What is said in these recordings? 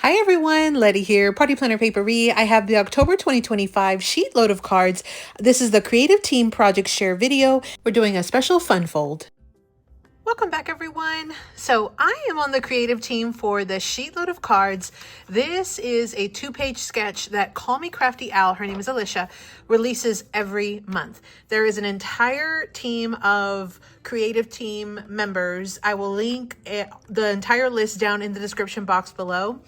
Hi everyone, Letty here, Party Planner Papery. I have the October 2025 sheet load of cards. This is the Creative Team Project Share video. We're doing a special fun fold. Welcome back everyone. So I am on the creative team for the sheet load of cards. This is a 2-page sketch that Call Me Crafty Owl, her name is Alicia, releases every month. There is an entire team of creative team members. I will link the entire list down in the description box below.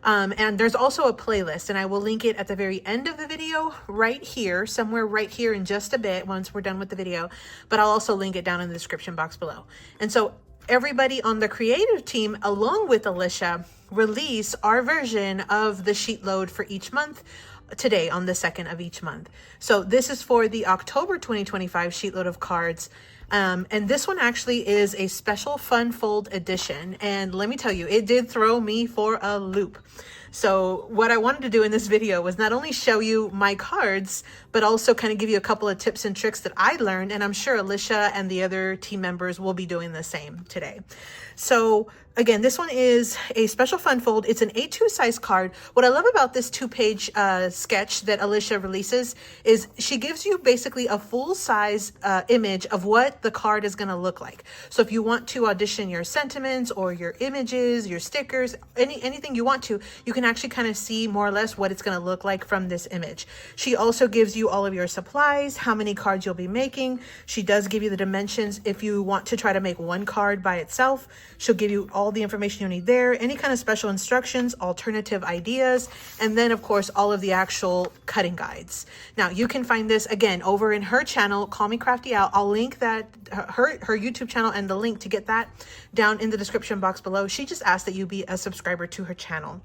And there's also a playlist, and I will link it at the very end of the video right here, somewhere right here in just a bit once we're done with the video, but I'll also link it down in the description box below. And so everybody on the creative team, along with Alicia, release our version of the sheet load for each month today on the 2nd of each month. So this is for the October 2025 sheet load of cards. And this one actually is a special fun fold edition. And let me tell you, it did throw me for a loop. So what I wanted to do in this video was not only show you my cards, but also kind of give you a couple of tips and tricks that I learned. And I'm sure Alicia and the other team members will be doing the same today. So again, this one is a special fun fold. It's an A2 size card. What I love about this 2-page sketch that Alicia releases is she gives you basically a full size image of what the card is going to look like. So if you want to audition your sentiments or your images, your stickers, anything you want to, you can actually kind of see more or less what it's going to look like from this image. She also gives you all of your supplies, how many cards you'll be making. She does give you the dimensions if you want to try to make one card by itself. She'll give you all the information you need there, any kind of special instructions, alternative ideas, and then of course all of the actual cutting guides. Now you can find this again over in her channel, Call Me Crafty Owl. I'll link that her YouTube channel and the link to get that down in the description box below. She just asked that you be a subscriber to her channel.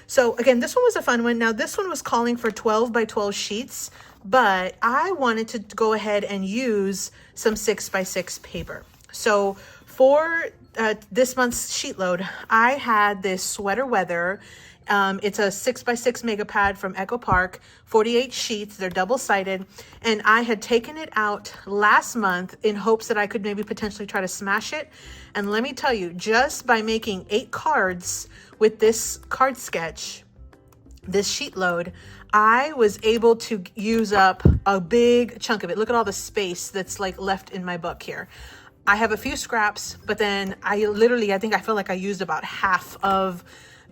So again, this one was a fun one. Now this one was calling for 12 by 12 sheets, but I wanted to go ahead and use some 6 by 6 paper. So for this month's sheet load, I had this sweater weather. It's a 6 by 6 mega pad from Echo Park, 48 sheets. They're double-sided, and I had taken it out last month in hopes that I could maybe potentially try to smash it. And let me tell you, just by making 8 cards with this card sketch, this sheet load, I was able to use up a big chunk of it. Look at all the space that's like left in my book here. I have a few scraps, but then I think I feel like I used about half of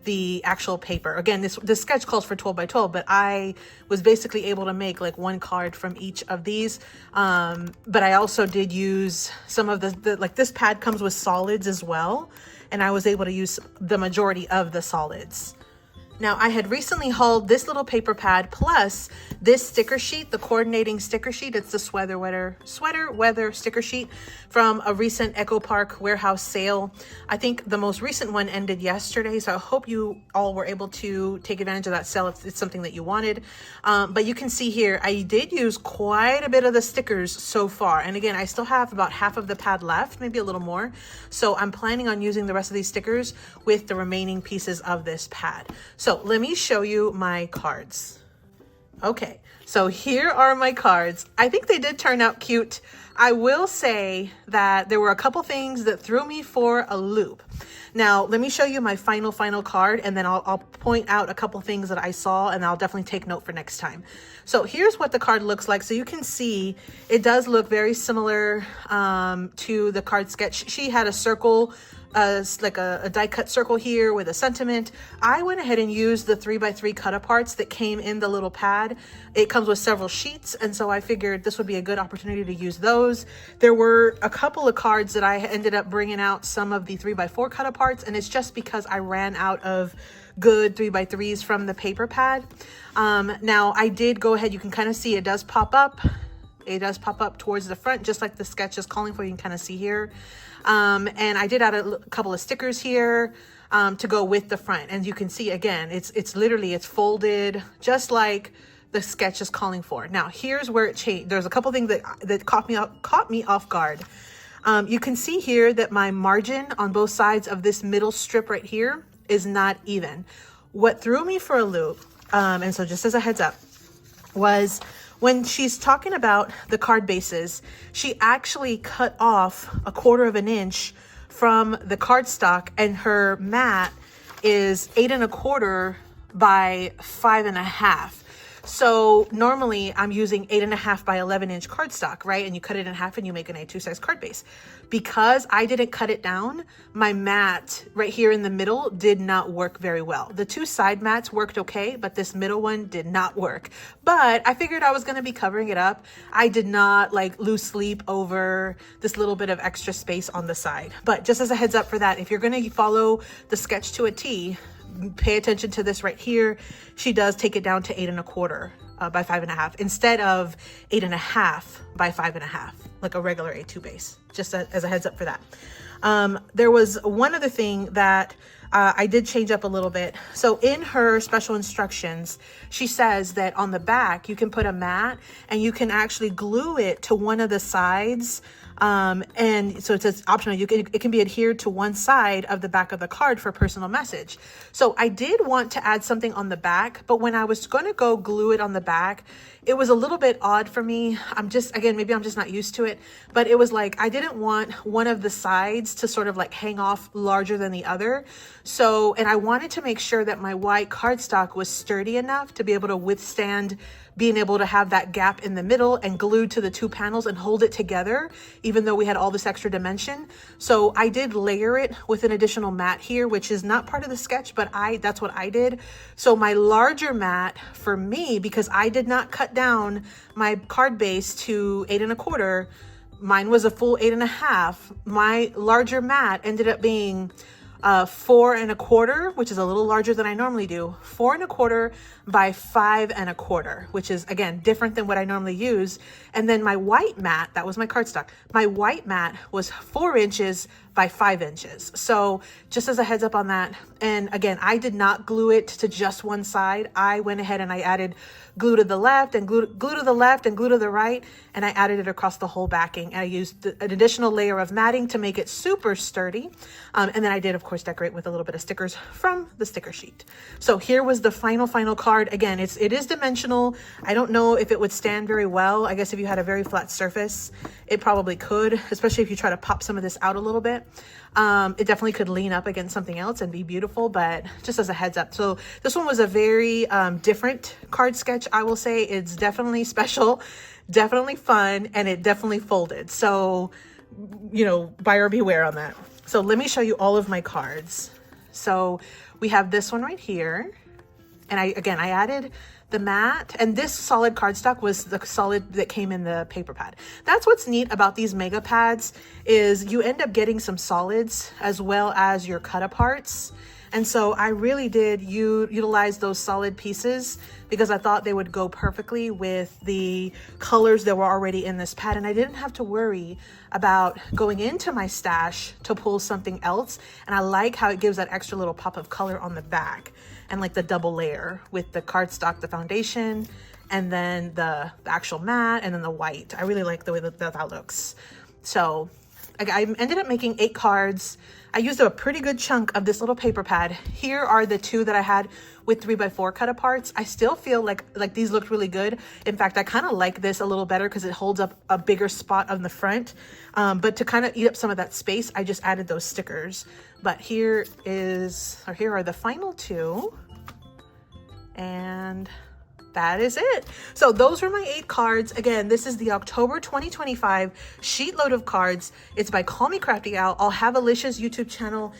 the actual paper. Again, this sketch calls for 12 by 12, but I was basically able to make like one card from each of these. But I also did use some of like this pad comes with solids as well, and I was able to use the majority of the solids. Now, I had recently hauled this little paper pad plus this sticker sheet, the coordinating sticker sheet. It's the sweater weather sticker sheet from a recent Echo Park warehouse sale. I think the most recent one ended yesterday, so I hope you all were able to take advantage of that sale if it's something that you wanted. But you can see here, I did use quite a bit of the stickers so far. And again, I still have about half of the pad left, maybe a little more. So I'm planning on using the rest of these stickers with the remaining pieces of this pad. So let me show you my cards. Okay, so here are my cards. I think they did turn out cute. I will say that there were a couple things that threw me for a loop. Now, let me show you my final card, and then I'll point out a couple things that I saw, and I'll definitely take note for next time. So here's what the card looks like. So you can see it does look very similar to the card sketch. She had a circle, like a die cut circle here with a sentiment. I went ahead and used the 3 by 3 cut aparts that came in the little pad. It comes with several sheets, and so I figured this would be a good opportunity to use those. There were a couple of cards that I ended up bringing out some of the 3 by 4 cut aparts, and it's just because I ran out of good 3 by 3s from the paper pad. Now I did go ahead, you can kind of see it does pop up. It does pop up towards the front, just like the sketch is calling for. You can kind of see here. And I did add a couple of stickers here to go with the front. And you can see again, it's literally, it's folded just like the sketch is calling for. Now here's where it changed. There's a couple things that caught me off guard. You can see here that my margin on both sides of this middle strip right here is not even. What threw me for a loop, and so just as a heads up, was when she's talking about the card bases, she actually cut off 1/4 of an inch from the cardstock, and her mat is 8¼ by 5½. So normally I'm using 8½ by 11" cardstock, right? And you cut it in half and you make an A2 size card base. Because I didn't cut it down, my mat right here in the middle did not work very well. The two side mats worked okay, but this middle one did not work. But I figured I was going to be covering it up. I did not like lose sleep over this little bit of extra space on the side. But just as a heads up for that, if you're going to follow the sketch to a T, pay attention to this right here. She does take it down to 8¼ by 5½ instead of 8½ by 5½, like a regular A2 base, just as a heads up for that. There was one other thing that I did change up a little bit. So in her special instructions, she says that on the back, you can put a mat and you can actually glue it to one of the sides. And so it says optional, it can be adhered to one side of the back of the card for personal message. So I did want to add something on the back, but when I was going to go glue it on the back, it was a little bit odd for me. Maybe I'm just not used to it, but it was like, I didn't want one of the sides to sort of like hang off larger than the other. So, and I wanted to make sure that my white cardstock was sturdy enough to be able to withstand being able to have that gap in the middle and glued to the two panels and hold it together, even though we had all this extra dimension. So I did layer it with an additional mat here, which is not part of the sketch, but that's what I did. So my larger mat for me, because I did not cut down my card base to 8¼ mine was a full 8½. My larger mat ended up being 4¼ which is a little larger than I normally do. 4¼ by 5¼ which is again different than what I normally use. And then my white mat, that was my cardstock, my white mat was 4 inches by 5 inches. So just as a heads up on that. And again, I did not glue it to just one side. I went ahead and I added glue to the left and glue to the left and glue to the right, and I added it across the whole backing. And I used an additional layer of matting to make it super sturdy. And then I did, of course, decorate with a little bit of stickers from the sticker sheet. So here was the final card. Again, it is dimensional. I don't know if it would stand very well. I guess if you had a very flat surface, it probably could, especially if you try to pop some of this out a little bit. It definitely could lean up against something else and be beautiful, but just as a heads up. So this one was a very different card sketch. I will say it's definitely special, definitely fun, and it definitely folded. So, you know, buyer beware on that. So let me show you all of my cards. So we have this one right here. And I added the mat, and this solid cardstock was the solid that came in the paper pad. That's what's neat about these mega pads is you end up getting some solids as well as your cut aparts. And so I really did utilize those solid pieces because I thought they would go perfectly with the colors that were already in this pad. And I didn't have to worry about going into my stash to pull something else. And I like how it gives that extra little pop of color on the back and like the double layer with the cardstock, the foundation, and then the actual mat, and then the white. I really like the way that looks. So I ended up making 8 cards. I used a pretty good chunk of this little paper pad. Here are the 2 that I had with 3x4 cut aparts. I still feel like these looked really good. In fact, I kind of like this a little better because it holds up a bigger spot on the front. But to kind of eat up some of that space, I just added those stickers. But here are the final 2. And that is it. So those are my 8 cards. Again, this is the October 2025 sheet load of cards. It's by Call Me Crafty Owl. I'll have Alicia's YouTube channel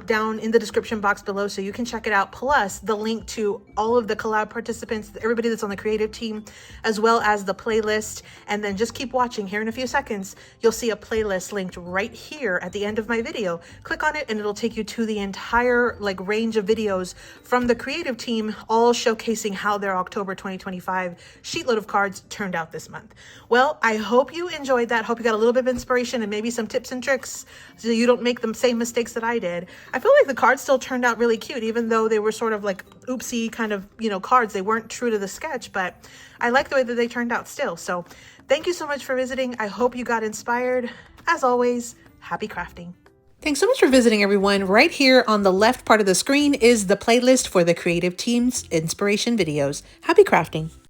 down in the description box below so you can check it out. Plus the link to all of the collab participants, everybody that's on the creative team, as well as the playlist. And then just keep watching. Here in a few seconds, you'll see a playlist linked right here at the end of my video. Click on it and it'll take you to the entire range of videos from the creative team, all showcasing how their October 2025 sheet load of cards turned out this month. Well, I hope you enjoyed that. Hope you got a little bit of inspiration and maybe some tips and tricks so you don't make the same mistakes that I did. I feel like the cards still turned out really cute, even though they were sort of like oopsie kind of, cards. They weren't true to the sketch, but I like the way that they turned out still. So thank you so much for visiting. I hope you got inspired. As always, happy crafting. Thanks so much for visiting, everyone. Right here on the left part of the screen is the playlist for the creative team's inspiration videos. Happy crafting.